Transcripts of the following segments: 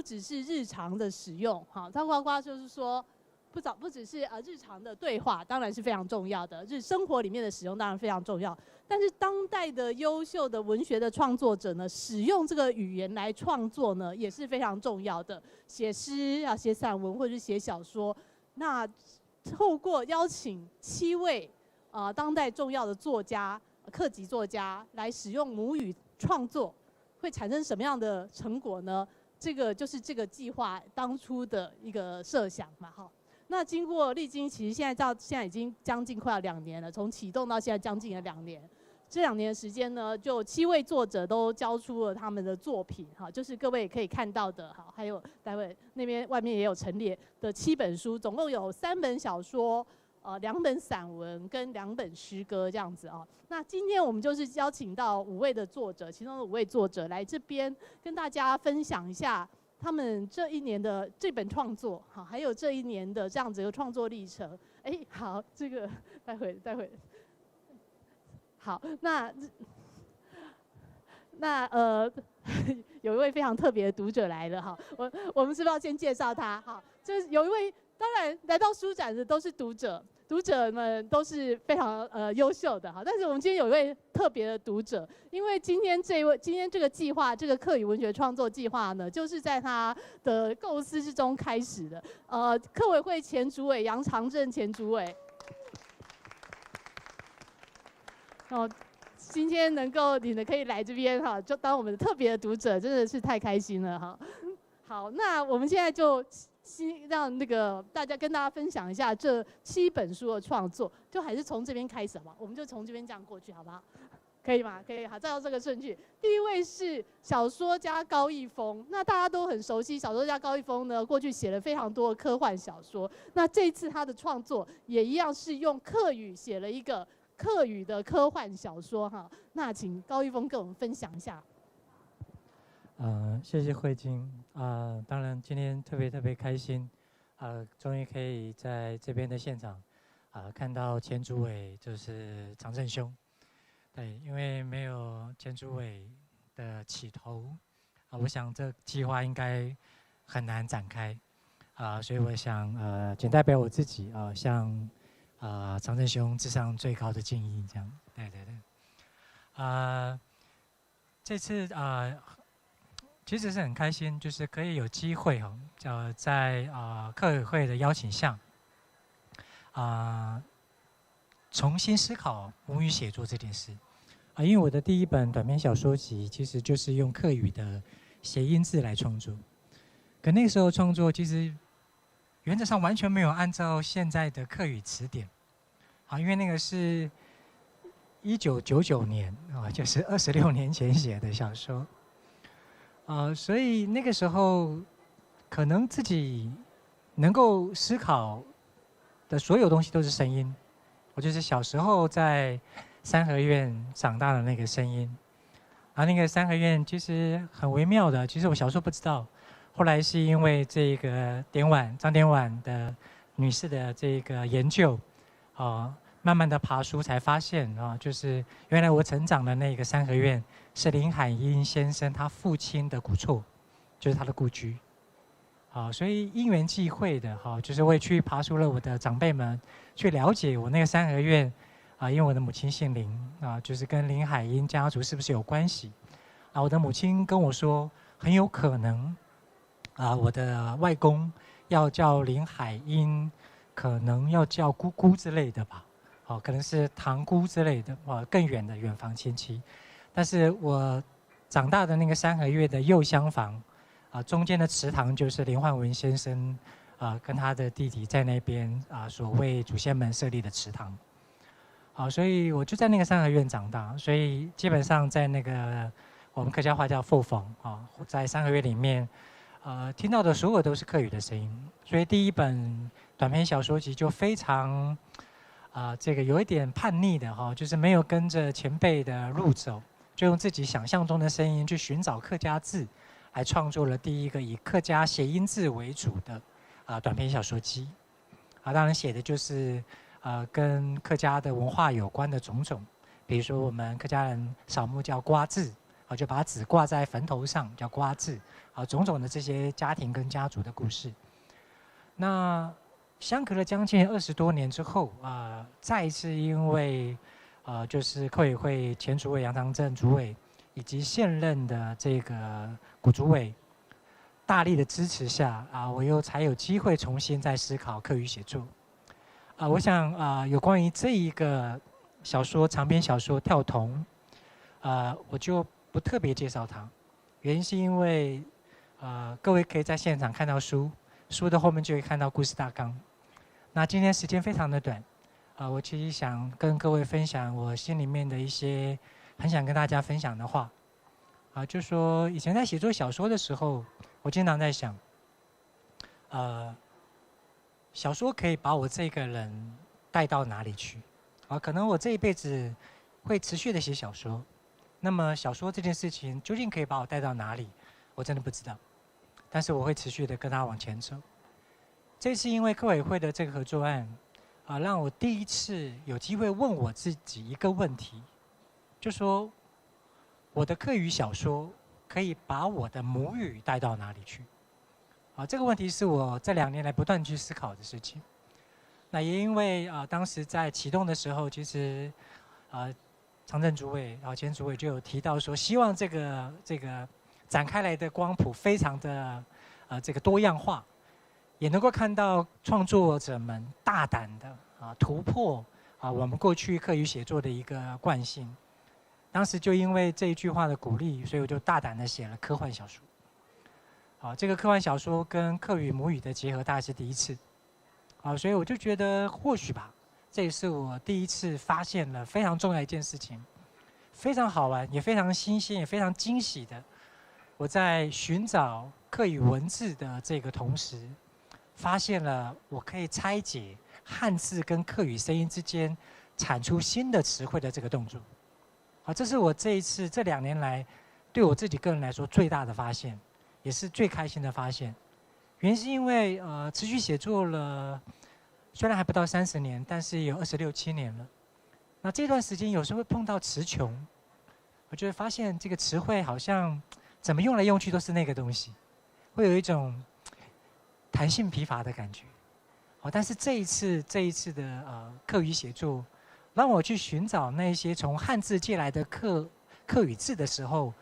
只是日常的使用，哈，它包括就是说。不只是日常的对话，当然是非常重要的，生活里面的使用当然非常重要。但是当代的优秀的文学的创作者呢，使用这个语言来创作呢，也是非常重要的。写诗啊，写散文或者是写小说，那透过邀请7位当代重要的作家、客籍作家来使用母语创作，会产生什么样的成果呢？这个就是这个计划当初的一个设想嘛，哈。那经过历经，其实现在已经将近快要2年了，从启动到现在将近了2年。这2年的时间呢，就7位作者都交出了他们的作品，哈，就是各位也可以看到的，哈，还有待会那边外面也有陈列的7本书，总共有3本小说，2本散文跟2本诗歌这样子啊。那今天我们就是邀请到5位的作者，其中的5位作者来这边跟大家分享一下。他们这1年的这本创作，好，还有这1年的这样子一个创作历程，哎，好，这个待会，好，那有一位非常特别的读者来了哈，我们是不是要先介绍他？好，就是有一位，当然来到书展的都是读者。读者们都是非常优秀的哈，但是我们今天有一位特别的读者，因为今天这个计划，这个客语文学创作计划呢，就是在他的构思之中开始的。客委会前主委杨长正前主委，今天你们可以来这边哈，就当我们的特别的读者，真的是太开心了哈。好，那我们现在就。让大家跟大家分享一下这7本书的创作，就还是从这边开始好不好？我们就从这边这样过去好不好？可以吗？可以，好，照这个顺序。第一位是小说家高逸峰，那大家都很熟悉，小说家高逸峰呢，过去写了非常多的科幻小说。那这次他的创作也一样是用客语写了一个客语的科幻小说哈。那请高逸峰跟我们分享一下。谢谢慧晶当然今天特别开心终于可以在这边的现场看到前主委就是常正兄，对，因为没有前主委的起头我想这计划应该很难展开所以我想仅代表我自己向常正兄致上最高的敬意，这样，对，这次其实是很开心，就是可以有机会在客委会的邀请下，重新思考母语写作这件事因为我的第1本短篇小说集其实就是用客语的谐音字来创作，可那个时候创作其实原则上完全没有按照现在的客语词典因为那个是1999年就是26年前写的小说。所以那个时候，可能自己能够思考的所有东西都是声音。我就是小时候在三合院长大的那个声音。那个三合院其实很微妙的，其实我小时候不知道，后来是因为这个张典婉的女士的这个研究，慢慢的爬书才发现就是原来我成长的那个三合院是林海音先生他父亲的古厝，就是他的故居。所以因缘际会的就是我也去爬书了我的长辈们，去了解我那个三合院因为我的母亲姓林就是跟林海音家族是不是有关系我的母亲跟我说，很有可能我的外公要叫林海音，可能要叫姑姑之类的吧。可能是堂姑之类的更远的远房亲戚。但是我长大的那个三合院的右厢房中间的祠堂就是林焕文先生跟他的弟弟在那边所为祖先们设立的祠堂。所以我就在那个三合院长大，所以基本上在那个我们客家话叫凤逢在三合院里面听到的所有都是客语的声音。所以第1本短篇小说集就非常这个有一点叛逆的就是没有跟着前辈的路走，就用自己想象中的声音去寻找客家字，来创作了第1个以客家谐音字为主的短篇小说集。当然写的就是跟客家的文化有关的种种，比如说我们客家人扫墓叫瓜字就把纸挂在坟头上，叫瓜字，种种的这些家庭跟家族的故事。那相隔了将近20多年之后，再一次因为就是客委会前主委杨长正主委以及现任的这个古主委大力的支持下，我又才有机会重新再思考客语写作。我想有关于这一个长篇小说《跳童》，我就不特别介绍它，原因是因为各位可以在现场看到书的后面就会看到故事大纲。那今天时间非常的短，我其实想跟各位分享我心里面的一些很想跟大家分享的话。就说以前在写作小说的时候，我经常在想，小说可以把我这个人带到哪里去？可能我这一辈子会持续的写小说，那么小说这件事情究竟可以把我带到哪里？我真的不知道，但是我会持续的跟他往前走。这次因为客委会的这个合作案，让我第一次有机会问我自己一个问题，就说我的客语小说可以把我的母语带到哪里去？这个问题是我这2年来不断去思考的事情。那也因为当时在启动的时候，其实常正主委前主委就有提到说，希望这个展开来的光谱非常的这个多样化，也能够看到创作者们大胆的突破我们过去客语写作的一个惯性。当时就因为这一句话的鼓励，所以我就大胆的写了科幻小说。这个科幻小说跟客语母语的结合大概是第一次。所以我就觉得或许吧，这也是我第一次发现了非常重要一件事情，非常好玩，也非常新鲜，也非常惊喜的。我在寻找客语文字的这个同时，发现了我可以拆解汉字跟客语声音之间产出新的词汇的这个动作。这是我这2年来对我自己个人来说最大的发现，也是最开心的发现。原因是因为持续写作了，虽然还不到30年，但是也有26、7年了。那这段时间有时候会碰到词穷，我就会发现这个词汇好像怎么用来用去都是那个东西，会有一种弹性疲乏的感觉。但是这一次的客语写作，让我去寻找那些从汉字借来的客语字的时候，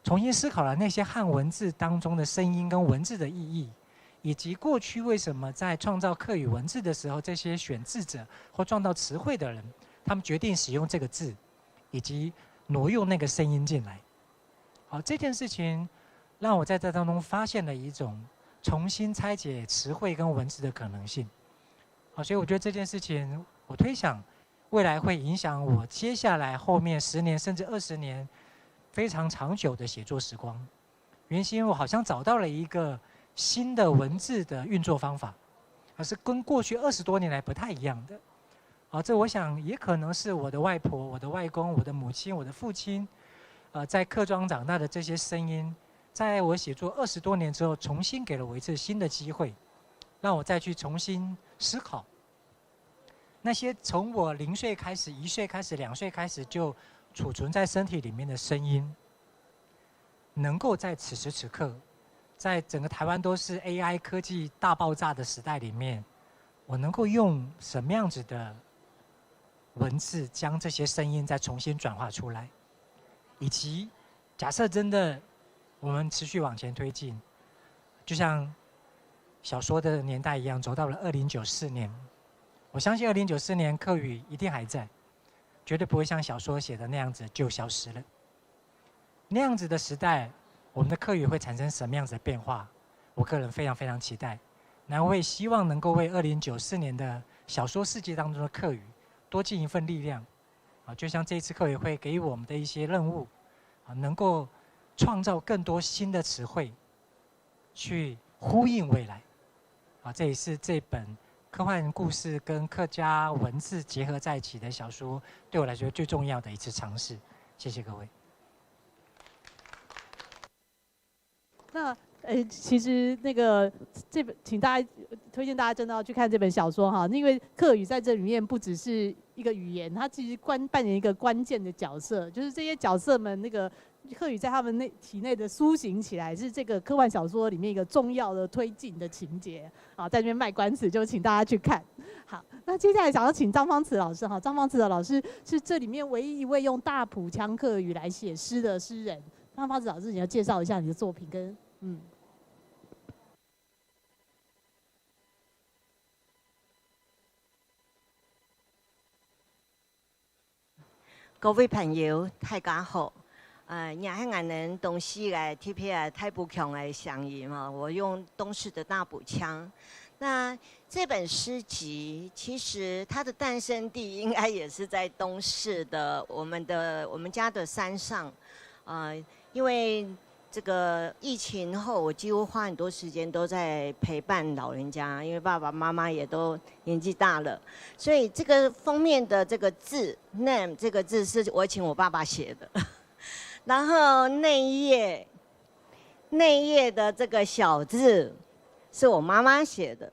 重新思考了那些汉文字当中的声音跟文字的意义，以及过去为什么在创造客语文字的时候，这些选字者或创造词汇的人，他们决定使用这个字，以及挪用那个声音进来。这件事情让我在这当中发现了一种重新拆解词汇跟文字的可能性。所以我觉得这件事情，我推想未来会影响我接下来后面10年甚至20年非常长久的写作时光。原因是因为我好像找到了一个新的文字的运作方法，而是跟过去20多年来不太一样的。这我想也可能是我的外婆、我的外公、我的母亲、我的父亲，在客庄长大的这些声音，在我写作20多年之后，重新给了我一次新的机会，让我再去重新思考那些从我0岁开始、1岁开始、2岁开始就储存在身体里面的声音，能够在此时此刻，在整个台湾都是 AI 科技大爆炸的时代里面，我能够用什么样子的文字将这些声音再重新转化出来，以及假设真的我们持续往前推进，就像小说的年代一样，走到了2094年，我相信2094年客语一定还在，绝对不会像小说写的那样子就消失了。那样子的时代，我们的客语会产生什么样子的变化？我个人非常非常期待。然后我也希望能够为2094年的小说世界当中的客语多尽一份力量。就像这一次客委会给予我们的一些任务，能够创造更多新的词汇，去呼应未来。这也是这本科幻故事跟客家文字结合在一起的小说，对我来说最重要的一次尝试。谢谢各位。那其实那个这本，请大家推荐大家真的要去看这本小说哈，因为客语在这里面不只是一个语言，它其实扮演一个关键的角色，就是这些角色们那个客语在他们体内的苏醒起来，是这个科幻小说里面一个重要的推进的情节。好，在这边卖关子，就请大家去看。好，那接下来想要请张芳慈老师哈，张芳慈的老师是这里面唯一一位用大埔腔客语来写诗的诗人。张芳慈老师，你要介绍一下你的作品跟各位朋友，大家好。也很感人东西来 TPI 太不强来相遇嘛。我用东市的大埔腔。那这本诗集其实它的诞生地应该也是在东市的我们家的山上。因为这个疫情后，我几乎花很多时间都在陪伴老人家，因为爸爸妈妈也都年纪大了，所以这个封面的这个字 "name" 这个字是我请我爸爸写的，然后内页的这个小字是我妈妈写的，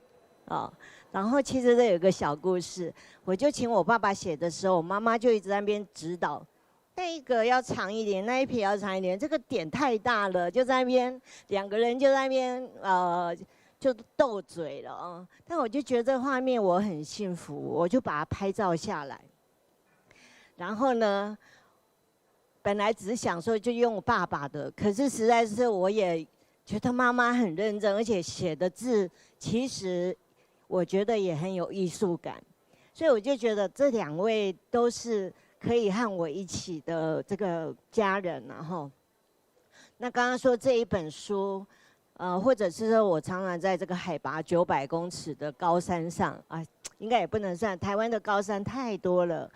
然后其实这有一个小故事，我就请我爸爸写的时候，我妈妈就一直在那边指导。那一个要长一点，那一撇要长一点，这个点太大了，就在那边两个人就在那边就斗嘴了啊。但我就觉得这画面我很幸福，我就把它拍照下来。然后呢，本来只是想说就用爸爸的，可是实在是我也觉得妈妈很认真，而且写的字其实我觉得也很有艺术感，所以我就觉得这两位都是可以和我一起的这个家人，然后，那刚刚说这一本书，或者是说我常常在这个海拔900公尺的高山上啊，应该也不能算，台湾的高山太多了。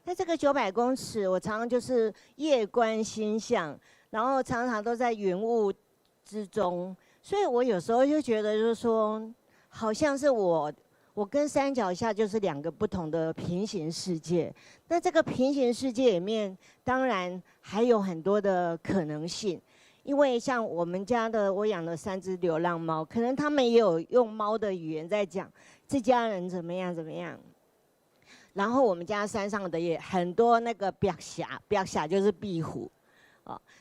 那这个900公尺，我常常就是夜观星象，然后常常都在云雾之中，所以我有时候就觉得就是说，好像是我跟山脚下就是两个不同的平行世界。那这个平行世界里面，当然还有很多的可能性。因为像我们家的，我养了3只流浪猫，可能他们也有用猫的语言在讲这家人怎么样怎么样。然后我们家山上的也很多那个壁峡就是壁虎，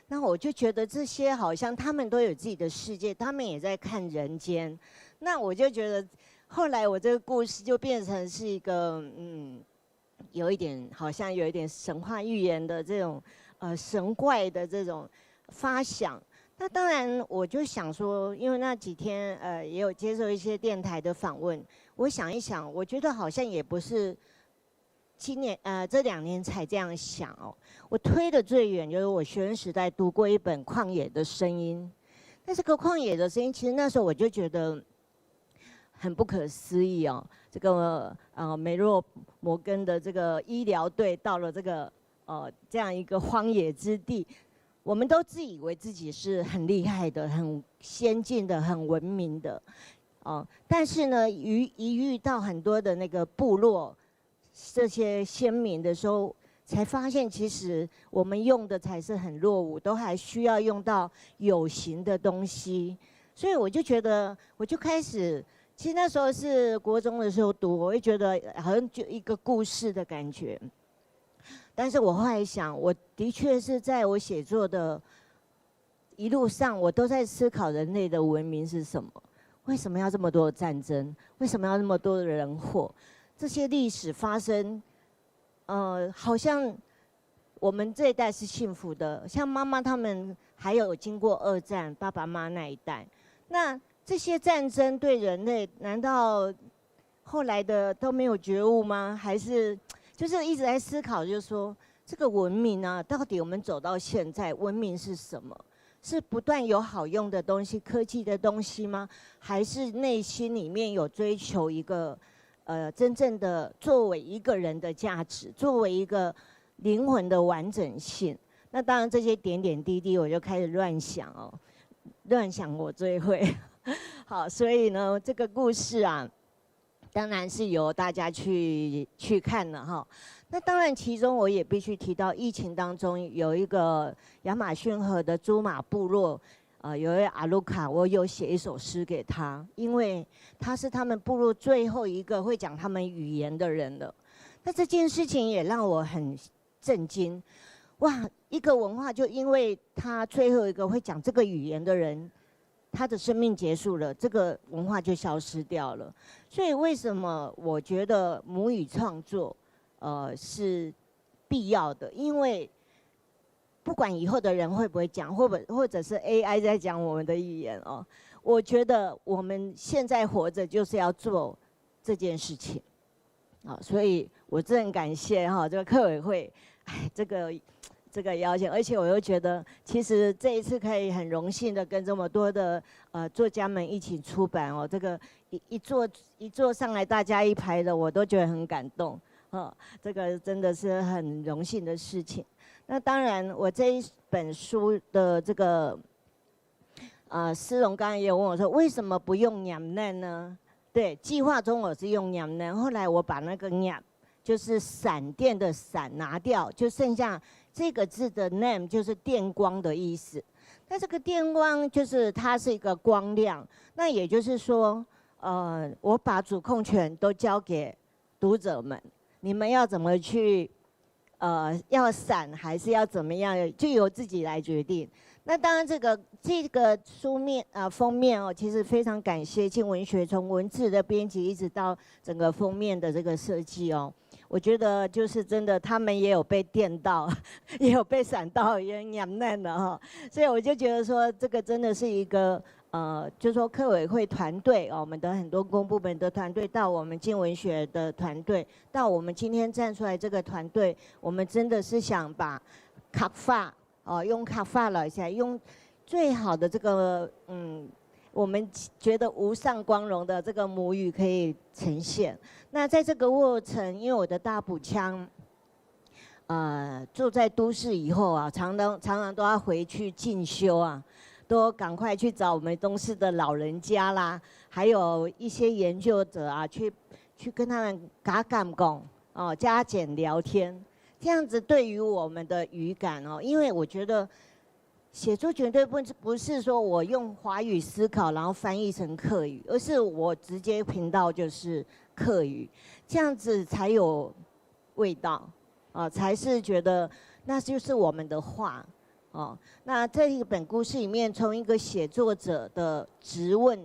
那我就觉得这些好像他们都有自己的世界，他们也在看人间。那我就觉得。后来我这个故事就变成是一个有一点好像有一点神话寓言的这种神怪的这种发想。那当然我就想说，因为那几天也有接受一些电台的访问，我想一想，我觉得好像也不是今年这2年才这样想哦。我推的最远就是我学生时代读过一本《旷野的声音》，但这个《旷野的声音》其实那时候我就觉得。很不可思议哦，这个美若摩根的这个医疗队到了这个这样一个荒野之地，我们都自以为自己是很厉害的、很先进的、很文明的，但是呢，一遇到很多的那个部落这些先民的时候，才发现其实我们用的才是很落伍，都还需要用到有形的东西，所以我就觉得，我就开始。其实那时候是国中的时候读，我会觉得好像就一个故事的感觉。但是我后来想，我的确是在我写作的一路上，我都在思考人类的文明是什么？为什么要这么多的战争？为什么要那么多的人祸？这些历史发生，好像我们这一代是幸福的，像妈妈他们还有经过2战，爸爸妈妈那一代，那。这些战争对人类，难道后来的都没有觉悟吗？还是就是一直在思考，就是说这个文明啊，到底我们走到现在，文明是什么？是不断有好用的东西、科技的东西吗？还是内心里面有追求一个真正的作为一个人的价值，作为一个灵魂的完整性？那当然这些点点滴滴，我就开始乱想哦，乱想我最会。好，所以呢，这个故事啊，当然是由大家去看了哈。那当然，其中我也必须提到，疫情当中有一个亚马逊河的朱马部落，有一位阿鲁卡，我有写一首诗给他，因为他是他们部落最后一个会讲他们语言的人了。那这件事情也让我很震惊，哇！一个文化就因为他最后一个会讲这个语言的人，他的生命结束了，这个文化就消失掉了。所以为什么我觉得母语创作，是必要的？因为不管以后的人会不会讲，或者是 AI 在讲我们的语言哦，我觉得我们现在活着就是要做这件事情。所以我真的很感谢这个客委会，这个邀请，而且我又觉得，其实这一次可以很荣幸的跟这么多的作家们一起出版哦，这个一坐上来大家一排的，我都觉得很感动这个真的是很荣幸的事情。那当然，我这一本书的这个思荣刚刚也有问我说，为什么不用娘嫩呢？对，计划中我是用娘嫩，后来我把那个娘就是闪电的闪拿掉，就剩下这个字的 name 就是电光的意思。那这个电光就是它是一个光亮，那也就是说，我把主控权都交给读者们，你们要怎么去，要闪还是要怎么样，就由自己来决定。那当然，这个书面封面哦，其实非常感谢静文学从文字的编辑一直到整个封面的这个设计哦，我觉得就是真的，他们也有被电到，也有被闪到，也很养难的哈，所以我就觉得说，这个真的是一个就是说客委会团队哦，我们的很多公部门的团队，到我们静文学的团队，到我们今天站出来这个团队，我们真的是想把卡法。用卡法了一下，用最好的这个我们觉得无上光荣的这个母语可以呈现。那在这个过程，因为我的大埔腔，住在都市以后啊，常常都要回去进修啊，都赶快去找我们东市的老人家啦，还有一些研究者啊，去跟他们讲加减聊天。这样子对于我们的语感哦，因为我觉得写作绝对不是说我用华语思考然后翻译成客语，而是我直接频道就是客语，这样子才有味道才是觉得那就是我们的话那这一本故事里面，从一个写作者的质问，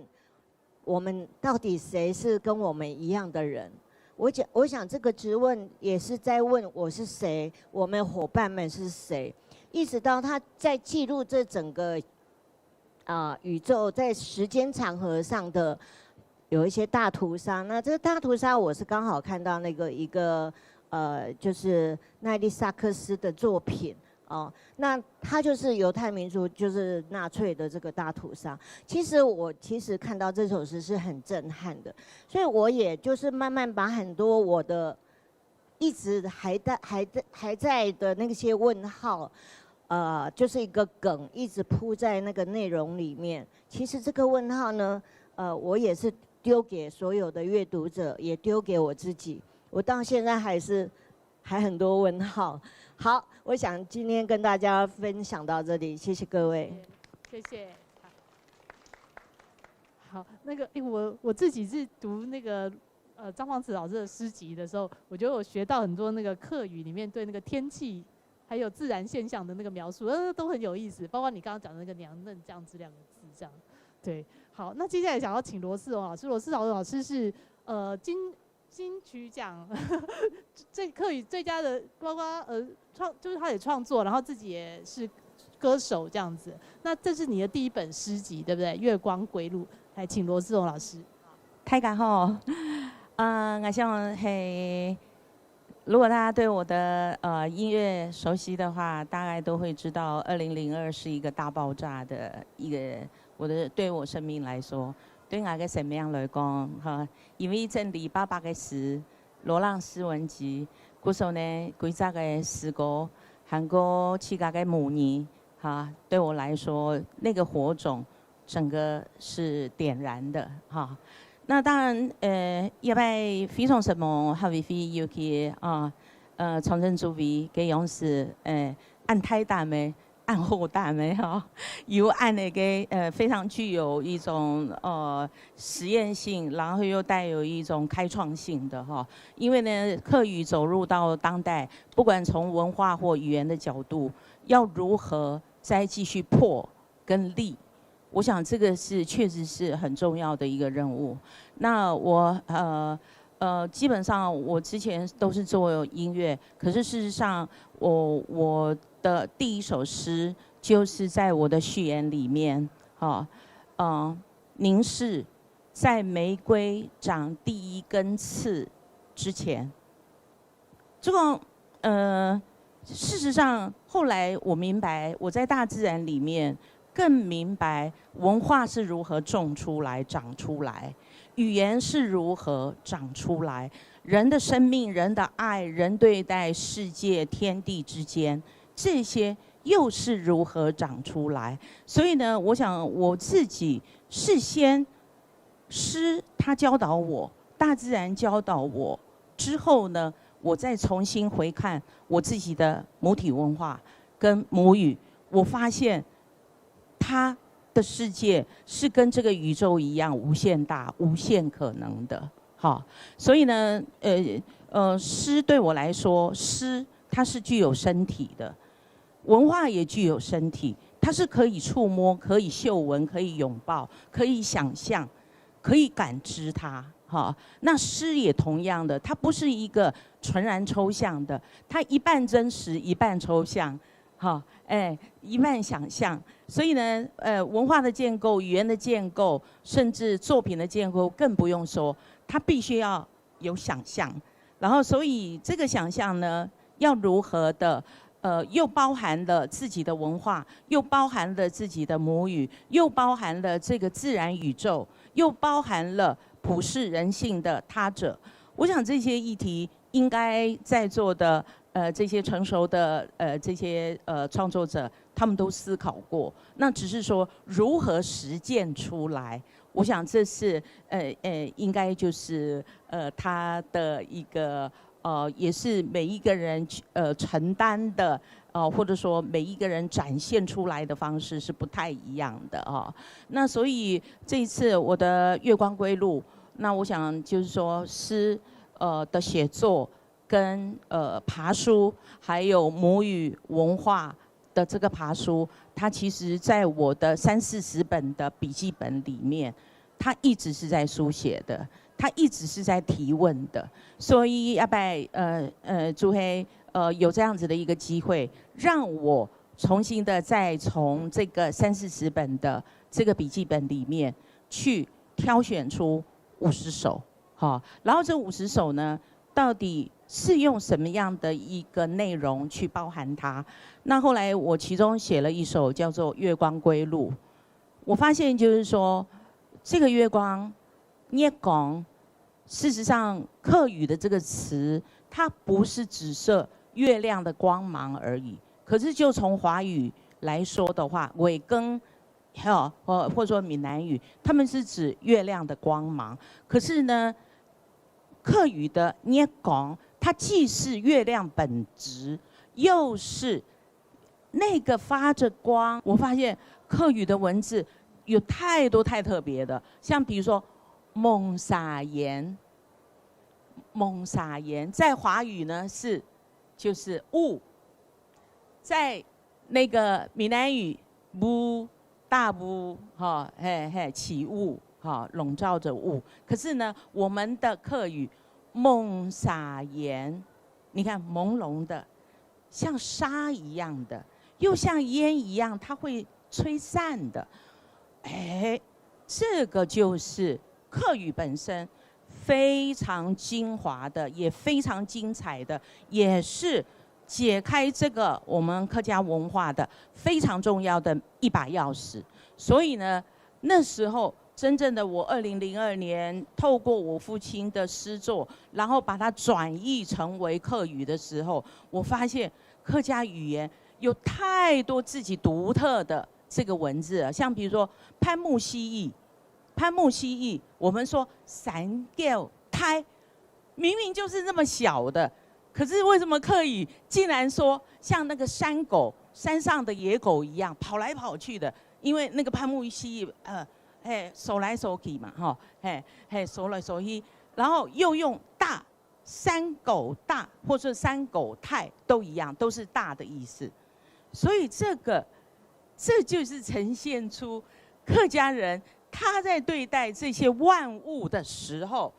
我们到底谁是跟我们一样的人？我想这个质问也是在问我是谁，我们伙伴们是谁，一直到他在记录这整个宇宙在时间长河上的有一些大屠杀。那这个大屠杀，我是刚好看到那个一个就是奈利萨克斯的作品。那他就是犹太民族，就是纳粹的这个大屠杀。我看到这首诗是很震撼的，所以我也就是慢慢把很多我的一直还在的那些问号，就是一个梗，一直铺在那个内容里面。其实这个问号呢，我也是丢给所有的阅读者，也丢给我自己。我到现在还很多问号。好，我想今天跟大家分享到这里，谢谢各位。谢谢。好，那个我自己是读那个张放慈老师的诗集的时候，我觉得我学到很多那个客语里面对那个天气还有自然现象的那个描述，都很有意思。包括你刚刚讲的那个娘嫩这样子2个字，这样。对，好，那接下来想要请罗世荣老师，罗世荣老师是金曲奖这客语最佳的，包括就是他也创作，然后自己也是歌手这样子。那这是你的第一本诗集，对不对？《月光归路》，来请罗世荣老师。大家好，我想如果大家对我的音乐熟悉的话，大概都会知道2002是一个大爆炸的一个对我生命来说。对我嘅生命来讲，因为整理800个诗，罗浪诗文集，故时呢规则嘅诗歌，韩国7个母语，对我来说那个火种整个是点燃的，那当然，因为非常什么，哈维非尤其重振主义嘅样式，按太大咩？暗后大没哈，有暗那个非常具有一种实验性，然后又带有一种开创性的哈。因为呢，客语走入到当代，不管从文化或语言的角度，要如何再继续破跟立。我想这个是确实是很重要的一个任务。那我基本上我之前都是做音乐，可是事实上我的第一首诗就是在我的序言里面，凝视在玫瑰长第一根刺之前。这个事实上后来我明白，我在大自然里面更明白文化是如何种出来、长出来，语言是如何长出来，人的生命、人的爱、人对待世界、天地之间，这些又是如何长出来？所以呢，我想我自己事先诗它教导我，大自然教导我之后呢，我再重新回看我自己的母体文化跟母语，我发现它的世界是跟这个宇宙一样无限大、无限可能的。好，所以呢，诗对我来说，诗它是具有身体的，文化也具有身体，它是可以触摸、可以嗅闻、可以拥抱、可以想象、可以感知它。好，那诗也同样的，它不是一个纯然抽象的，它一半真实，一半抽象。好，一半想象，所以呢，文化的建构、语言的建构，甚至作品的建构，更不用说，它必须要有想象。然后，所以这个想象呢，要如何的，又包含了自己的文化，又包含了自己的母语，又包含了这个自然宇宙，又包含了普世人性的他者。我想这些议题应该在座的。这些成熟的这些创作者，他们都思考过，那只是说如何实践出来。我想这是应该就是他的一个也是每一个人承担的或者说每一个人展现出来的方式是不太一样的啊。那所以这一次我的月光归路，那我想就是说诗的写作。跟爬书，还有母语文化的这个爬书，它其实在我的30-40本的笔记本里面，它一直是在书写的，它一直是在提问的。所以阿拜朱黑有这样子的一个机会，让我重新的再从这个30-40本的这个笔记本里面去挑选出50首，好，然后这50首呢，到底是用什么样的一个内容去包含它？那后来我其中写了一首叫做《月光归路》，我发现就是说，这个月光，月光，事实上客语的这个词，它不是只是月亮的光芒而已。可是就从华语来说的话，尾更，或者说闽南语，他们是指月亮的光芒。可是呢，客语的月光，它既是月亮本质，又是那个发着光。我发现客语的文字有太多太特别的，像比如说蒙撒盐，蒙撒盐在华语呢就是雾，在那个闽南语雾大雾起雾笼罩着雾。可是呢，我们的客语蒙撒盐，你看朦胧的，像沙一样的，又像烟一样，它会吹散的。这个就是客语本身非常精华的，也非常精彩的，也是解开这个我们客家文化的非常重要的一把钥匙。所以呢，那时候真正的我2002年透过我父亲的诗作，然后把它转译成为客语的时候，我发现客家语言有太多自己独特的这个文字了。像比如说潘木蜥蜴，潘木蜥蜴，我们说三叫胎，明明就是那么小的，可是为什么客语竟然说像那个山狗，山上的野狗一样跑来跑去的？因为那个潘木蜥蜴，手来手去嘛，手来手去，然后又用大，山狗大或者山狗太都一样，都是大的意思。所以这就是呈现出客家人他在对待这些万物的时候，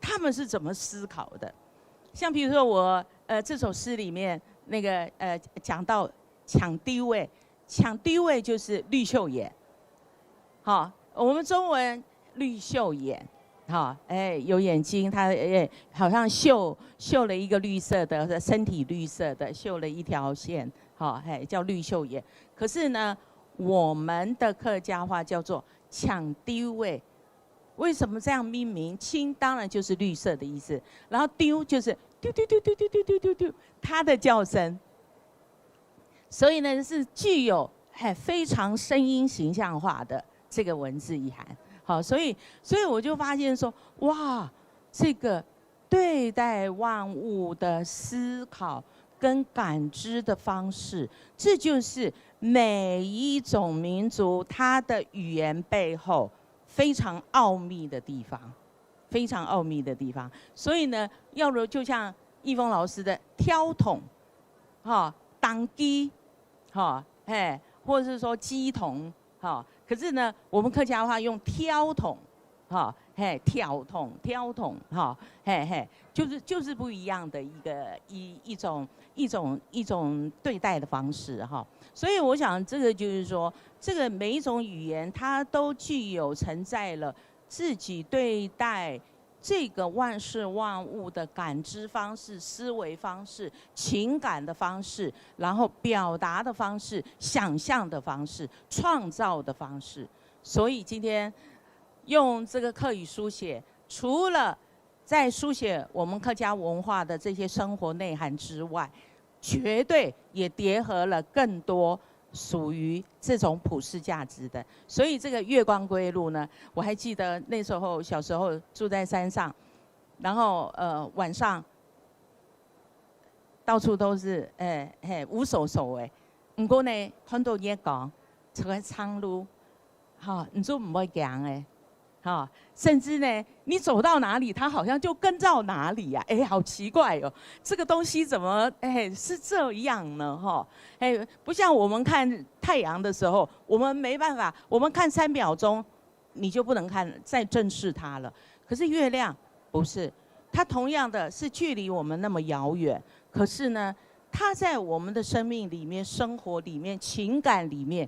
他们是怎么思考的。像比如说我这首诗里面那个讲到抢低位，抢低位就是绿袖眼，好，我们中文绿袖眼，好，有眼睛，它好像绣了一个绿色的身体，绿色的绣了一条线，好，叫绿袖眼。可是呢，我们的客家话叫做抢低位。为什么这样命名？青当然就是绿色的意思，然后丢就是丢丢丢丢丢丢丢丢丢，它的叫声。所以呢，是具有非常声音形象化的这个文字意涵。好，所以我就发现说，哇，这个对待万物的思考跟感知的方式，这就是每一种民族它的语言背后非常奥秘的地方，非常奥秘的地方。所以呢，要如就像易峰老师的挑桶，当机，或者是说鸡桶，可是呢，我们客家话用挑桶，挑桶，就是不一样的一种对待的方式哈。所以我想，这个就是说，这个每一种语言它都具有承载了自己对待这个万事万物的感知方式、思维方式、情感的方式，然后表达的方式、想象的方式、创造的方式。所以今天用这个客语书写，除了在书写我们客家文化的这些生活内涵之外，绝对也叠合了更多属于这种普世价值的。所以这个月光归路呢，我还记得那时候小时候住在山上，然后晚上到处都是乌手手的，不过呢看到月光，这个苍路，你就唔会行的。甚至呢，你走到哪里，它好像就跟到哪里呀、好奇怪哦，这个东西怎么是这样呢？不像我们看太阳的时候，我们没办法，我们看3秒钟，你就不能再正视它了。可是月亮不是，它同样的是距离我们那么遥远，可是呢，它在我们的生命里面、生活里面、情感里面，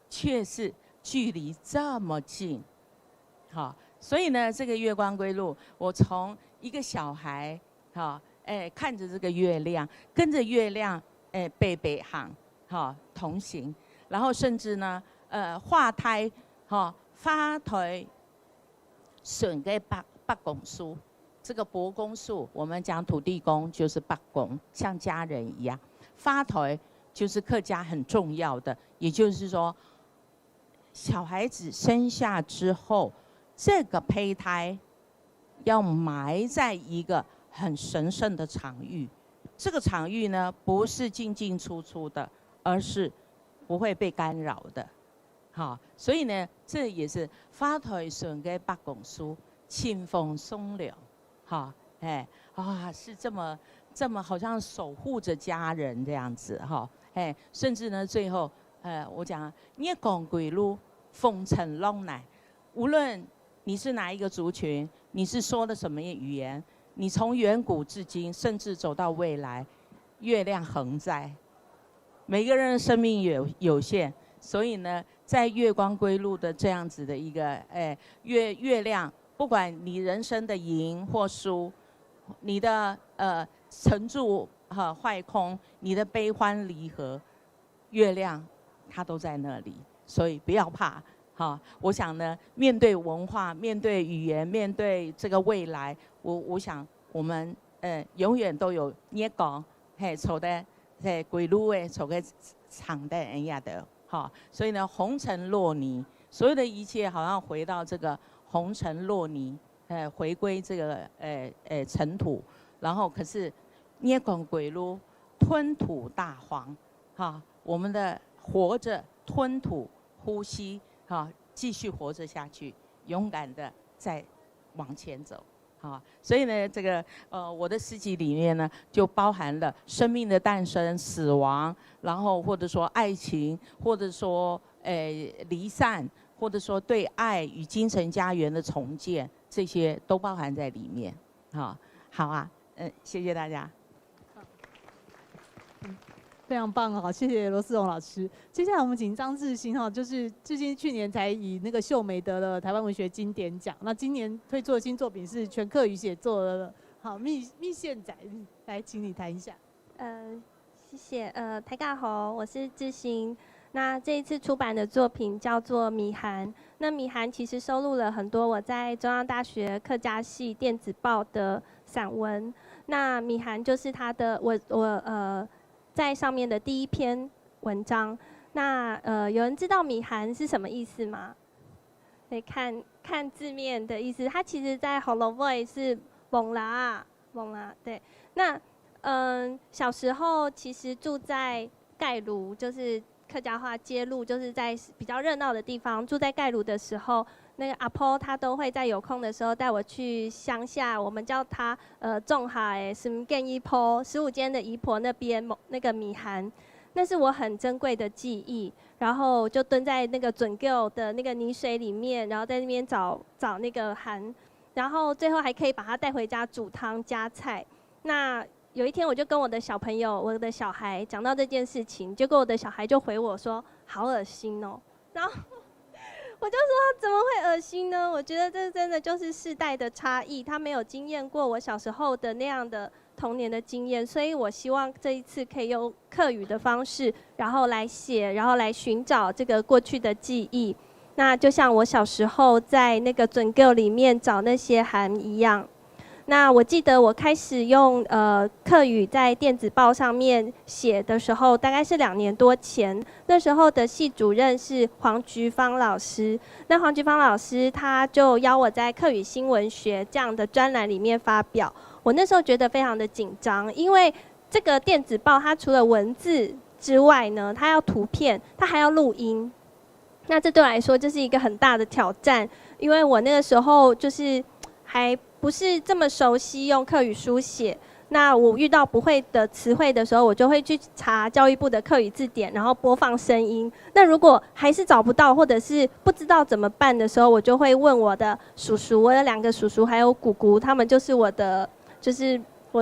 却是距离这么近。所以呢，这个月光归路，我从一个小孩，看着这个月亮，跟着月亮，北行，同行，然后甚至呢，化胎，发胎，顺给八公树，这个伯公树，我们讲土地公就是八公，像家人一样，发胎就是客家很重要的，也就是说，小孩子生下之后。这个胚胎要埋在一个很神圣的场域，这个场域呢不是进进出出的，而是不会被干扰的。所以呢，这也是发胎顺给八公树，清风松柳，是这么好像守护着家人这样子甚至呢最后我讲月光归路，风尘浪来，无论你是哪一个族群？你是说的什么语言？你从远古至今，甚至走到未来，月亮恒在。每个人的生命有限，所以呢，在月光归路的这样子的一个月亮，不管你人生的赢或输，你的沉住坏空，你的悲欢离合，月亮它都在那里，所以不要怕。我想呢，面对文化，面对语言，面对这个未来，我想我们永远都有月光，走的归路的走个长的人呀的，所以呢，红尘落泥，所有的一切好像回到这个红尘落泥，回归这个尘土，然后可是月光归路，吞吐大荒，我们的活着吞吐呼吸。继续活着下去，勇敢的再往前走。好，所以呢，这个我的诗集里面呢，就包含了生命的诞生、死亡，然后或者说爱情，或者说离散，或者说对爱与精神家园的重建，这些都包含在里面。好啊，谢谢大家。非常棒哦，谢谢罗思荣老师。接下来我们请张志新哈，就是志新去年才以那个秀梅得了台湾文学经典奖，那今年推出的新作品是全客语写作的好密线仔，来请你谈一下。谢谢。大家好，我是志新。那这一次出版的作品叫做《米函》。那《米函》其实收录了很多我在中央大学客家系电子报的散文。那《米函》就是它的在上面的第一篇文章。那有人知道米函是什么意思吗？可以看字面的意思，它其实在火龙尾是蒙拉，对。那小时候其实住在盖鲁，就是客家话街路，就是在比较热闹的地方。住在盖鲁的时候，那个阿婆她都会在有空的时候带我去乡下，我们叫她种海15间姨婆，15间的姨婆那边那个米函，那是我很珍贵的记忆。然后就蹲在那个准狗的那个泥水里面，然后在那边找那个函，然后最后还可以把它带回家煮汤加菜。那有一天我就跟我的小朋友，我的小孩讲到这件事情，结果我的小孩就回我说好恶心哦，然后我就说怎么会恶心呢？我觉得这真的就是世代的差异，他没有经验过我小时候的那样的童年的经验，所以我希望这一次可以用客语的方式，然后来写，然后来寻找这个过去的记忆。那就像我小时候在那个准狗里面找那些函一样。那我记得我开始用客语在电子报上面写的时候，大概是2年多前。那时候的系主任是黄菊芳老师。那黄菊芳老师他就邀我在客语新闻学这样的专栏里面发表。我那时候觉得非常的紧张，因为这个电子报它除了文字之外呢，它要图片，它还要录音。那这对我来说就是一个很大的挑战，因为我那个时候就是还不是这么熟悉用客语书写。那我遇到不会的词汇的时候，我就会去查教育部的客语字典，然后播放声音。那如果还是找不到，或者是不知道怎么办的时候，我就会问我的叔叔。我有2个叔叔，还有姑姑，他们就是我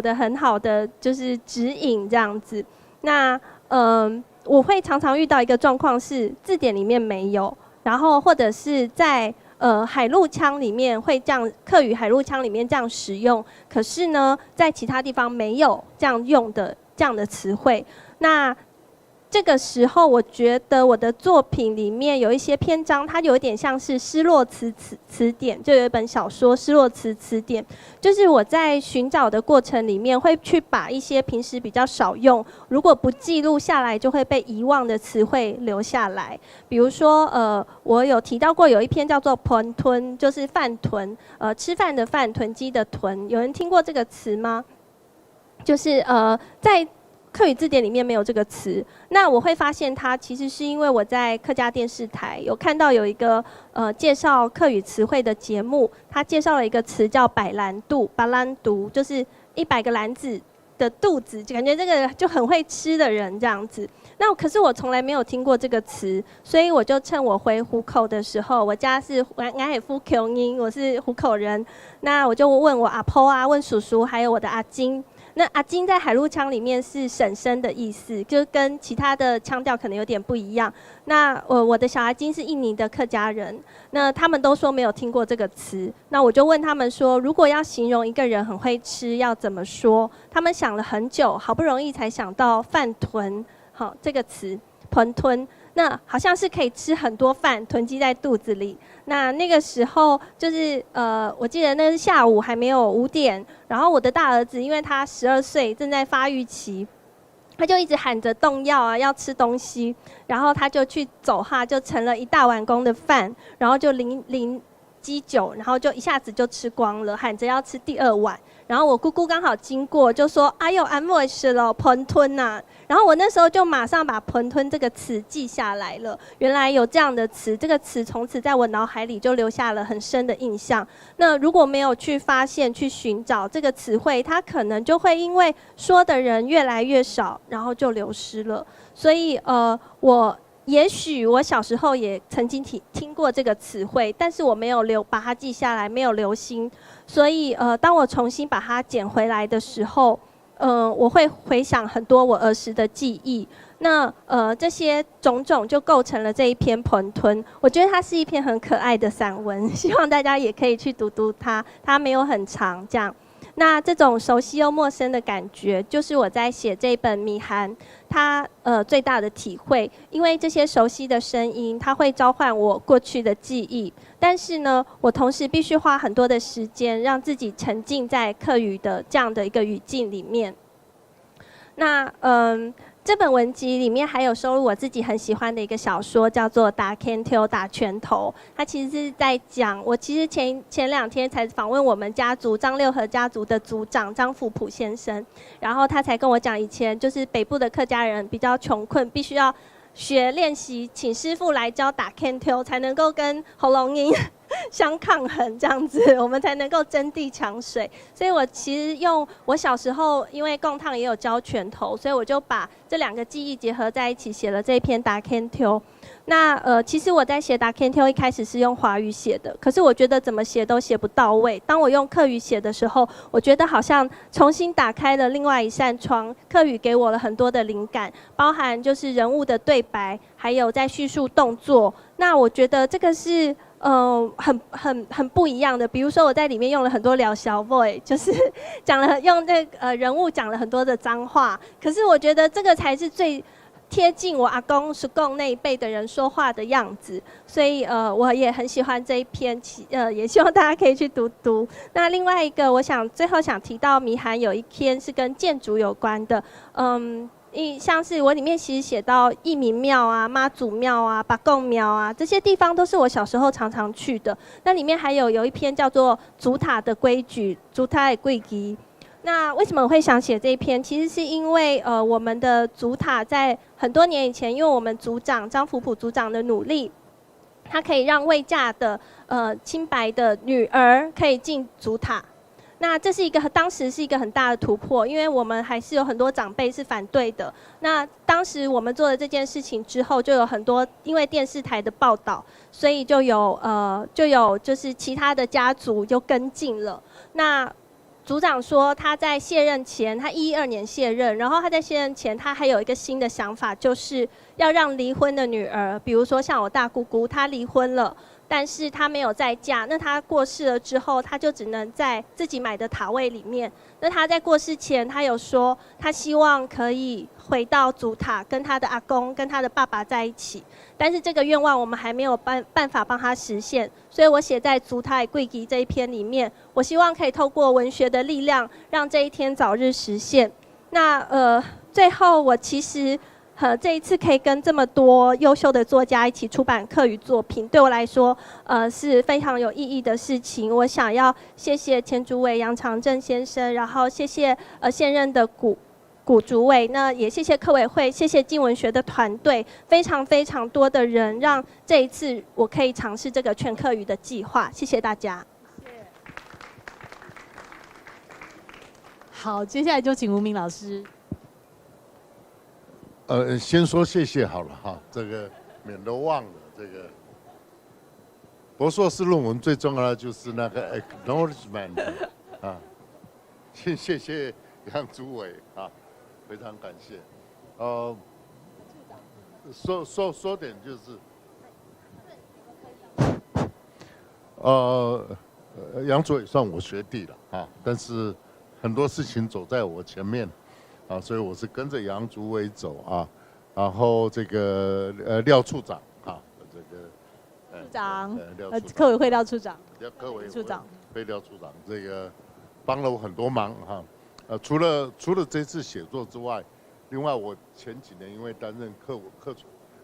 的很好的就是指引这样子。那我会常常遇到一个状况是字典里面没有，然后或者是在海陆腔里面会这样，客语海陆腔里面这样使用，可是呢，在其他地方没有这样用的这样的词汇。那这个时候，我觉得我的作品里面有一些篇章，它有点像是失落词典，就有一本小说《失落词典》，就是我在寻找的过程里面，会去把一些平时比较少用，如果不记录下来就会被遗忘的词汇留下来。比如说，我有提到过有一篇叫做“盆吞”，就是饭囤，吃饭的饭，囤积的囤。有人听过这个词吗？就是在客语字典里面没有这个词。那我会发现它其实是因为我在客家电视台有看到有一个介绍客语词汇的节目，它介绍了一个词叫百篮肚，巴兰肚就是100个篮子的肚子，就感觉这个就很会吃的人这样子。那可是我从来没有听过这个词，所以我就趁我回湖口的时候，我家是俺海夫口音，我是湖口人，那我就问我阿婆啊，问叔叔，还有我的阿金。那阿金在海陆腔里面是婶婶的意思，就跟其他的腔调可能有点不一样。那我的小阿金是印尼的客家人，那他们都说没有听过这个词。那我就问他们说，如果要形容一个人很会吃，要怎么说？他们想了很久，好不容易才想到饭囤，好这个词，盆囤。那好像是可以吃很多饭，囤积在肚子里。那个时候就是我记得那是下午还没有5点，然后我的大儿子因为他12岁正在发育期，他就一直喊着动药啊，要吃东西，然后他就去走哈，就盛了1大碗公的饭，然后就鸡酒，然后就一下子就吃光了，喊着要吃第2碗。然后我姑姑刚好经过，就说：“哎呦，安莫吃了，盆吞呐。”然后我那时候就马上把盆吞这个词记下来了。原来有这样的词，这个词从此在我脑海里就留下了很深的印象。那如果没有去发现、去寻找这个词汇，它可能就会因为说的人越来越少，然后就流失了。所以也许我小时候也曾经听过这个词汇，但是我没有把它记下来，没有留心。所以当我重新把它捡回来的时候，我会回想很多我儿时的记忆。那这些种种就构成了这一篇盆吞。我觉得它是一篇很可爱的散文，希望大家也可以去读读它。它没有很长，这样。那这种熟悉又陌生的感觉，就是我在写这本《米函》它最大的体会。因为这些熟悉的声音，它会召唤我过去的记忆。但是呢，我同时必须花很多的时间，让自己沉浸在客语的这样的一个语境里面。那这本文集里面还有收录我自己很喜欢的一个小说，叫做《打拳头》打拳头。它其实是在讲，我其实前2天才访问我们家族张六合家族的族长张福普先生，然后他才跟我讲，以前就是北部的客家人比较穷困，必须要练习，请师傅来教打拳头，才能够跟喉咙音相抗衡，这样子我们才能够争地抢水。所以我其实用我小时候，因为贡烫也有教拳头，所以我就把这2个记忆结合在一起，写了这一篇打拳头。那其实我在写打拳头一开始是用华语写的，可是我觉得怎么写都写不到位。当我用客语写的时候，我觉得好像重新打开了另外一扇窗。客语给我了很多的灵感，包含就是人物的对白，还有在叙述动作。那我觉得这个是很不一样的。比如说我在里面用了很多聊小 boy， 就是用这个人物讲了很多的脏话，可是我觉得这个才是最贴近我阿公叔公那一辈的人说话的样子。所以我也很喜欢这一篇，也希望大家可以去读读。那另外一个最后想提到米函有一篇是跟建筑有关的，像是我里面其实写到义民庙啊、妈祖庙啊、八贡庙啊，这些地方都是我小时候常常去的。那里面还有一篇叫做《祖塔的规矩》，祖塔的规矩。那为什么我会想写这一篇？其实是因为我们的祖塔在很多年以前，因为我们族长张福普族长的努力，他可以让未嫁的清白的女儿可以进祖塔。那这是当时是一个很大的突破，因为我们还是有很多长辈是反对的。那当时我们做了这件事情之后，就有很多因为电视台的报道，所以就有就是其他的家族就跟进了。那组长说他在卸任前，他2012年卸任，然后他在卸任前，他还有一个新的想法，就是要让离婚的女儿，比如说像我大姑姑，她离婚了。但是她没有再嫁，那她过世了之后，她就只能在自己买的塔位里面。那她在过世前，她有说，她希望可以回到祖塔，跟她的阿公、跟她的爸爸在一起。但是这个愿望我们还没有办法帮她实现，所以我写在《祖塔的贵基》这一篇里面，我希望可以透过文学的力量，让这一天早日实现。那最后我其实。这一次可以跟这么多优秀的作家一起出版客语作品，对我来说，是非常有意义的事情。我想要谢谢前主委杨长正先生，然后谢谢现任的古主委，那也谢谢客委会，谢谢静文学的团队，非常非常多的人，让这一次我可以尝试这个全客语的计划。谢谢大家。好，接下来就请吴明老师。先说谢谢好了哈，这个免得忘了。这个博硕士论文最重要的就是那个 acknowledgement 啊，谢谢杨主委啊，非常感谢。说点就是，杨主委算我学弟了啊，但是很多事情走在我前面。啊，所以我是跟着杨主委走啊，然后这个廖处长啊，这个处长，客委会廖处长，客委处长，廖处长，这个帮了我很多忙哈。除了这次写作之外，另外我前几年因为担任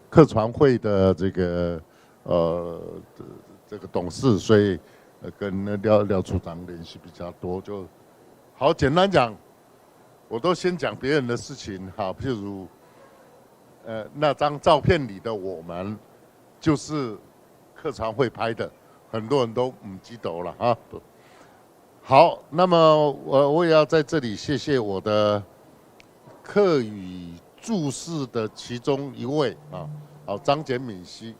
客传会的这个这个董事，所以跟廖处长联系比较多。就好，简单讲，我都先讲别人的事情，好，譬如那张照片里的我们，就是客常会拍的，很多人都唔记得了啊。好，那么我也要在这里谢谢我的客语注释的其中一位啊，好，张简敏熙，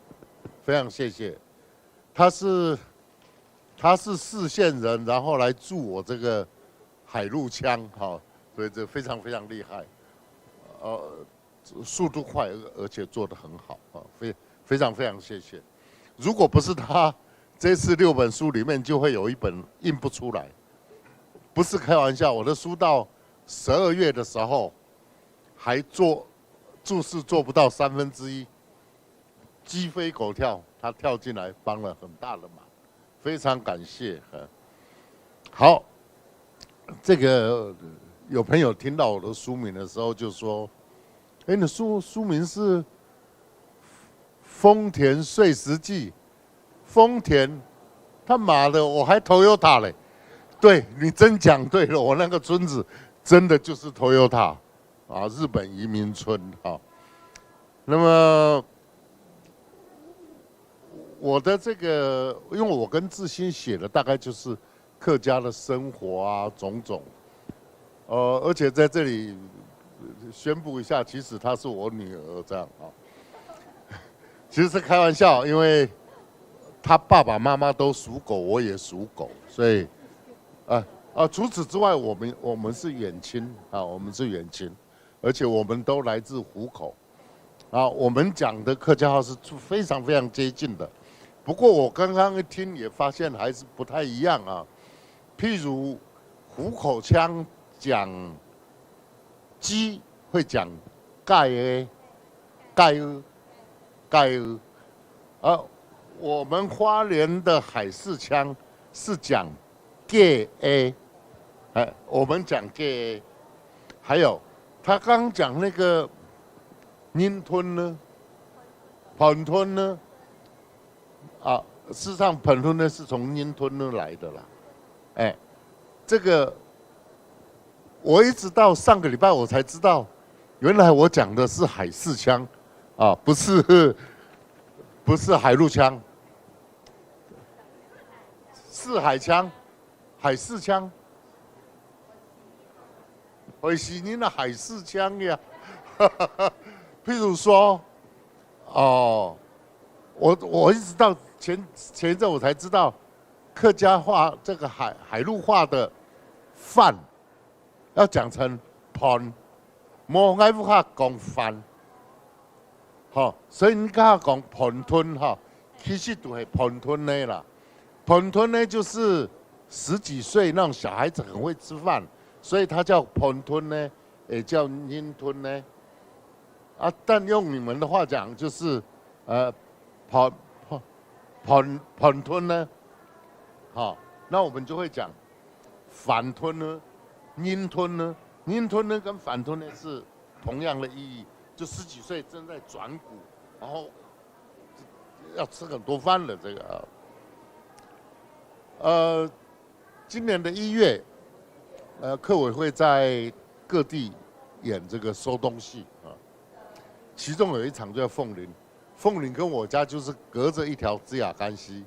非常谢谢。他是四县人，然后来注我这个海陆腔，哈，所以这非常非常厉害，速度快，而且做得很好啊，非常非常谢谢。如果不是他，这次6本书里面就会有1本印不出来，不是开玩笑。我的书到12月的时候，还注释做不到1/3，鸡飞狗跳，他跳进来帮了很大的忙，非常感谢。好，这个有朋友听到我的书名的时候就说：“哎，你的书名是《丰田岁时记》，丰田，他妈的，我还Toyota嘞！对你真讲对了，我那个村子真的就是Toyota啊，日本移民村啊。那么我的这个，因为我跟志新写的大概就是客家的生活啊，种种。而且在这里宣布一下，其实她是我女儿，这样啊。其实是开玩笑，因为她爸爸妈妈都属狗，我也属狗，所以，除此之外，我们是远亲啊，我们是远亲，而且我们都来自湖口，啊，我们讲的客家话是非常非常接近的。不过我刚刚一听也发现还是不太一样啊。譬如湖口腔讲鸡会讲盖而我们花莲的海事腔是讲 gay a， 我们讲 gay a， 还有他刚讲那个宁吞呢，盆吞呢，事实上盆吞呢是从宁吞呢来的啦，这个我一直到上个礼拜我才知道，原来我讲的是海事腔，啊，不是海陆腔，是海腔，海事腔，我是您的海事腔呀。譬如说，我一直到前一阵我才知道，客家话这个海陆话的饭要讲成盆，冇爱不下讲饭。所以你刚刚讲盆吞其实都是盆吞的啦。盆吞呢就是10几岁那种小孩子很会吃饭，所以他叫盆吞呢，也叫宁吞呢。但用你们的话讲就是盆吞呢，那我们就会讲反吞呢，宁吞呢，宁吞呢跟反吞呢是同样的意义。就10几岁正在转骨，然后要吃很多饭的这个。今年的1月，客委会在各地演这个收东戏啊，其中有一场就在凤林，凤林跟我家就是隔着一条支雅干溪，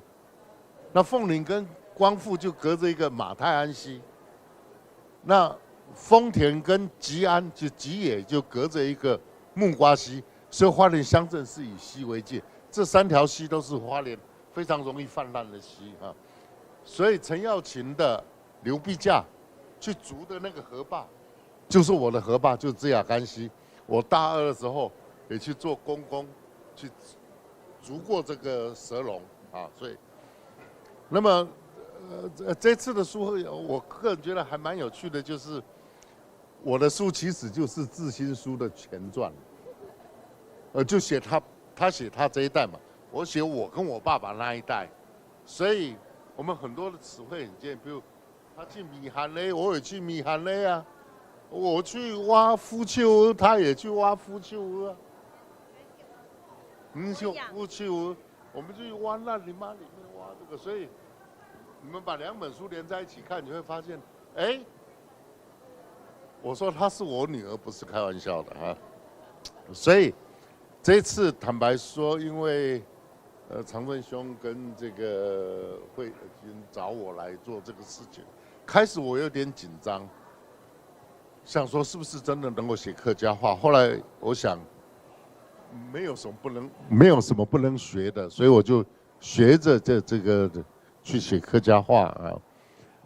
那凤林跟光复就隔着一个马太安溪，那丰田跟吉安就吉野就隔着一个木瓜溪，所以花莲乡镇是以溪为界，这3条溪都是花莲非常容易泛滥的溪啊。所以陈耀琴的刘碧架去筑的那个河坝，就是我的河坝，就是支雅干溪。我大2的时候也去做公公，去筑过这个蛇龙啊。所以，那么这次的书，我个人觉得还蛮有趣的，就是我的书其实就是志新书的前传。就写他写他这一代嘛，我写我跟我爸爸那一代，所以我们很多的词汇很接近，比如他去米罕嘞，我也去米罕嘞啊，我去挖夫丘，他也去挖夫丘啊，去夫丘，我们去挖那里面挖啊，这个所以你们把2本书连在一起看，你会发现，哎，我说她是我女儿，不是开玩笑的啊。所以这一次坦白说，因为长春兄跟这个会找我来做这个事情，开始我有点紧张，想说是不是真的能够写客家话。后来我想，没有什么不能学的，所以我就学着这个去写客家话啊。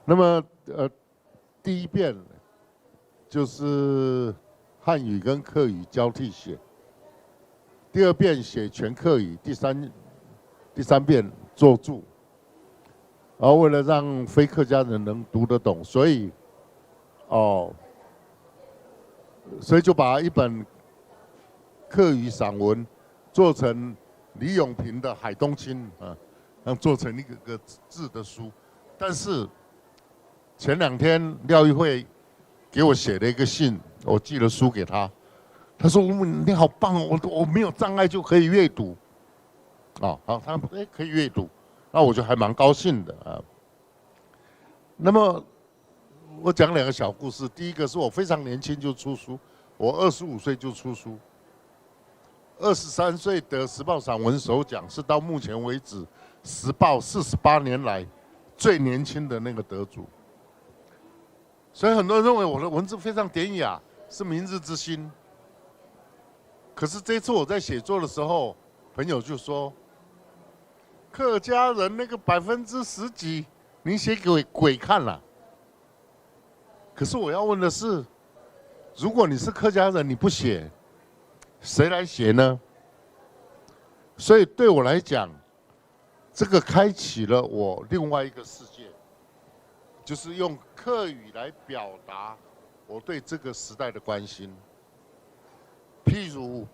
那么第一遍就是汉语跟客语交替写，第2遍写全客语，第三遍做注。然后为了让非客家人能读得懂，所以就把一本客语散文做成李永平的《海东青》啊，然后做成一个字的书。但是前2天廖玉慧给我写了一个信，我寄了书给他，他说你好棒哦，我没有障碍就可以阅读。好，他可以阅读，那我就还蛮高兴的啊。那么我讲2个小故事，第一个是我非常年轻就出书，我25岁就出书，23岁得时报散文首奖，是到目前为止时报48年来最年轻的那个得主。所以很多人认为我的文字非常典雅，是明日之星。可是这次我在写作的时候，朋友就说，客家人那个10%几，你写给鬼看了。可是我要问的是，如果你是客家人，你不写，谁来写呢？所以对我来讲，这个开启了我另外一个世界，就是用客语来表达我对这个时代的关心。譬如，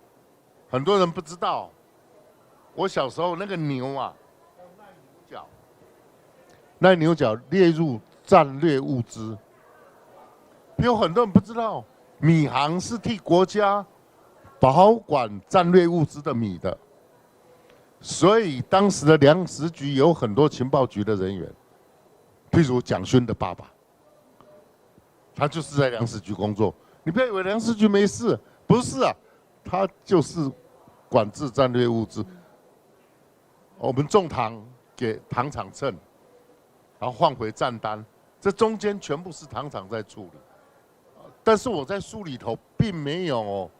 很多人不知道，我小时候那个牛啊，耐牛角列入战略物资。有很多人不知道，米行是替国家保管战略物资的米的，所以当时的粮食局有很多情报局的人员，譬如蒋勋的爸爸，他就是在粮食局工作。你不要以为粮食局没事，不是啊，他就是管制战略物资。我们种糖给糖厂称，然后换回账单，这中间全部是糖厂在处理。但是我在书里头并没有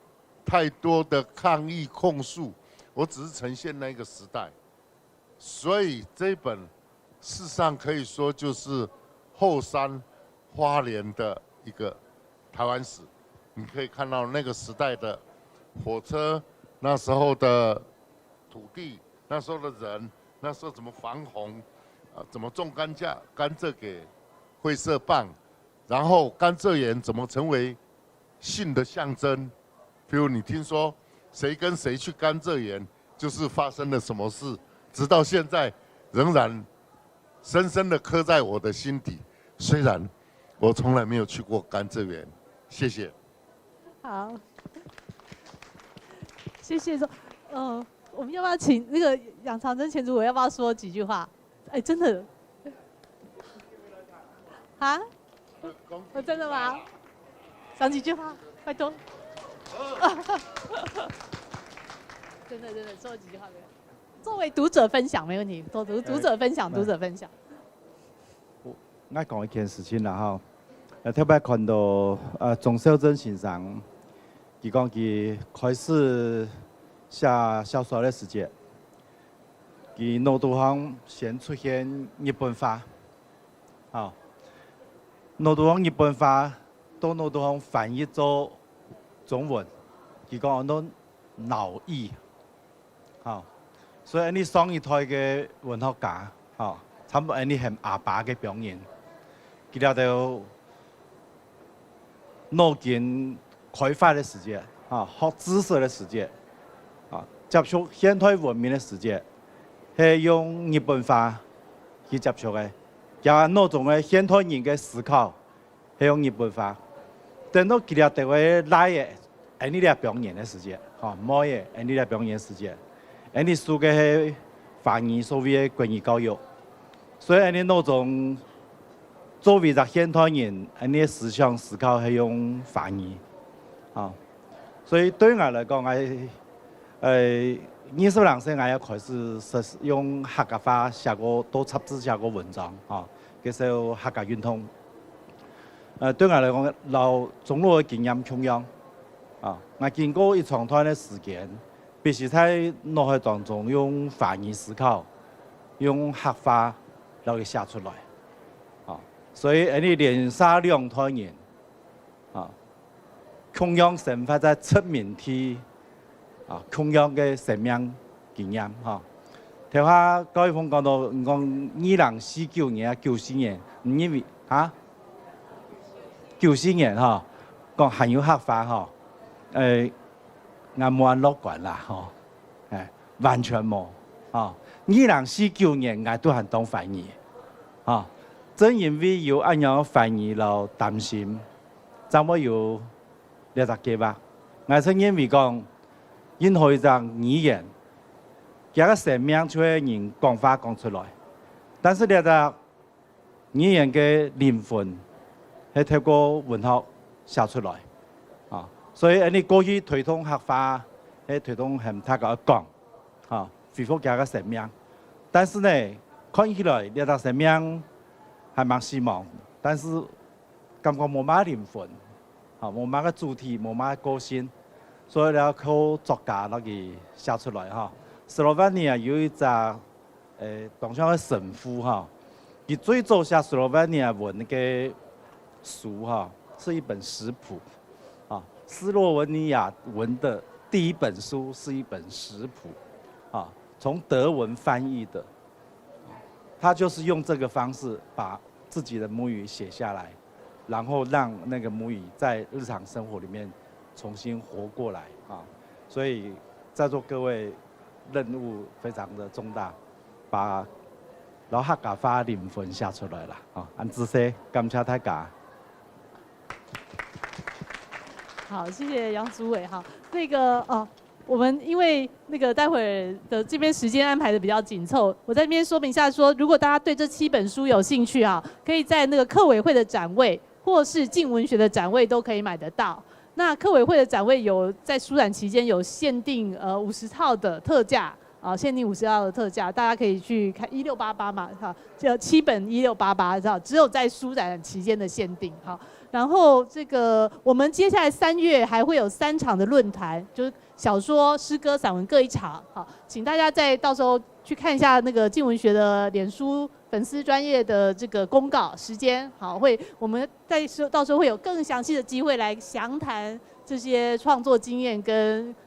太多的抗议控诉，我只是呈现那个时代。所以这本事实上可以说就是后山花莲的一个台湾史。你可以看到那个时代的火车，那时候的土地，那时候的人，那时候怎么防洪，怎么种甘蔗给会社办。然后甘蔗园怎么成为性的象征？比如你听说谁跟谁去甘蔗园，就是发生了什么事，直到现在仍然深深的刻在我的心底。虽然我从来没有去过甘蔗园，谢谢。好，谢谢说，我们要不要请那个杨长征前主委要不要说几句话？哎，真的，啊？真的吗？讲几句话，拜托。真的说几句话没有？作为读者分享没问题，读者分享。我讲一件事情啦哈，特别看到钟孝珍先生，佢讲佢开始写小说的时间，佢脑度上先出现日本话，好。脑度上日本话到脑度上翻译做中文，佢讲到脑译，好，所以你上一代嘅文学家，好，差不多你係阿爸嘅表現，佢哋就腦筋開發嘅時間，啊，學知識嘅時間，啊，接觸現代文明嘅時間，係用日本話去接觸嘅。也那種嘅現代人嘅思考係用日本話，等到佢哋就會來嘅，係你哋表演嘅時間，嚇，冇嘅係你哋表演時間，係你書嘅係華語所謂嘅國語教育，所以安尼那种作为在现代人，安尼思想思考系用法语，啊，所以对我来讲，20人生我也开始用客家话写过多杂志写过文章，啊，叫做客家运通。对我来讲，老中路的经验穷样，啊，我经过一长段的时间，必须在脑海当中用法语思考，用客话来写出来，啊，所以你连杀2团人，啊，同样生活在出面体，啊，同样的生命经验，哈。听下高一峰讲到，讲2049年啊，94年，唔因为啊。94年哈，讲含有客话哈，我冇樂觀啦吼，完全冇啊。2049年我都係當翻譯，啊，正因為有咁樣翻譯了擔心，怎麼有呢個計劃？我曾因為講，任何一種語言，佢個生命出嚟人講法講出來，但是呢個語言嘅靈魂。係透過文學寫出來，啊，所以你過去推動客話，係推動係他個講，啊，恢復佢個生命。但是呢，看起來呢個生命係蠻希望，但是感覺冇乜靈魂，啊，冇乜個主題，冇乜個性，所以要靠作家那個寫出來哈。斯洛文尼亞有一隻當上嘅神父哈，佢最早寫斯洛文尼亞文嘅。書哈是一本食譜，啊，斯洛文尼亞文的第一本書是一本食譜，啊，從德文翻譯的，他就是用這個方式把自己的母語寫下來，然後讓那個母語在日常生活裡面重新活過來啊，所以在座各位任務非常的重大，把老客家話靈魂寫出來了啊，安知些感謝大家。好，謝謝楊主委哈。那個我們因為那個待會的這邊時間安排的比較緊湊，我在這邊說明一下說，如果大家對這7本書有興趣啊，可以在那個客委會的展位，或是靜文學的展位都可以買得到。那客委會的展位有在書展期間有限定50套的特價。啊，限定50套的特價，大家可以去看1688嘛，哈，就7本1688，知道只有在書展期間的限定，好。然後這個我們接下來3月還會有3場的論壇，就是小說、詩歌、散文各1場，好，請大家再到時候去看一下那個靜文學的臉書粉絲專頁的這個公告時間，好，我們到時候會有更詳細的機會來詳談這些創作經驗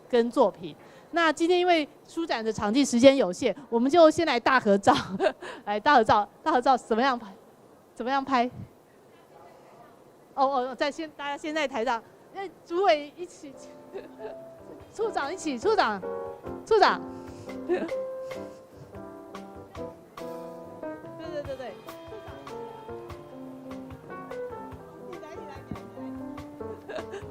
跟作品。那今天因為書展的場地時間有限，我們就先來大合照，來大合照，怎麼樣拍？怎麼樣拍？大家先在台上，主委一起，處長一起，處長。對。你來。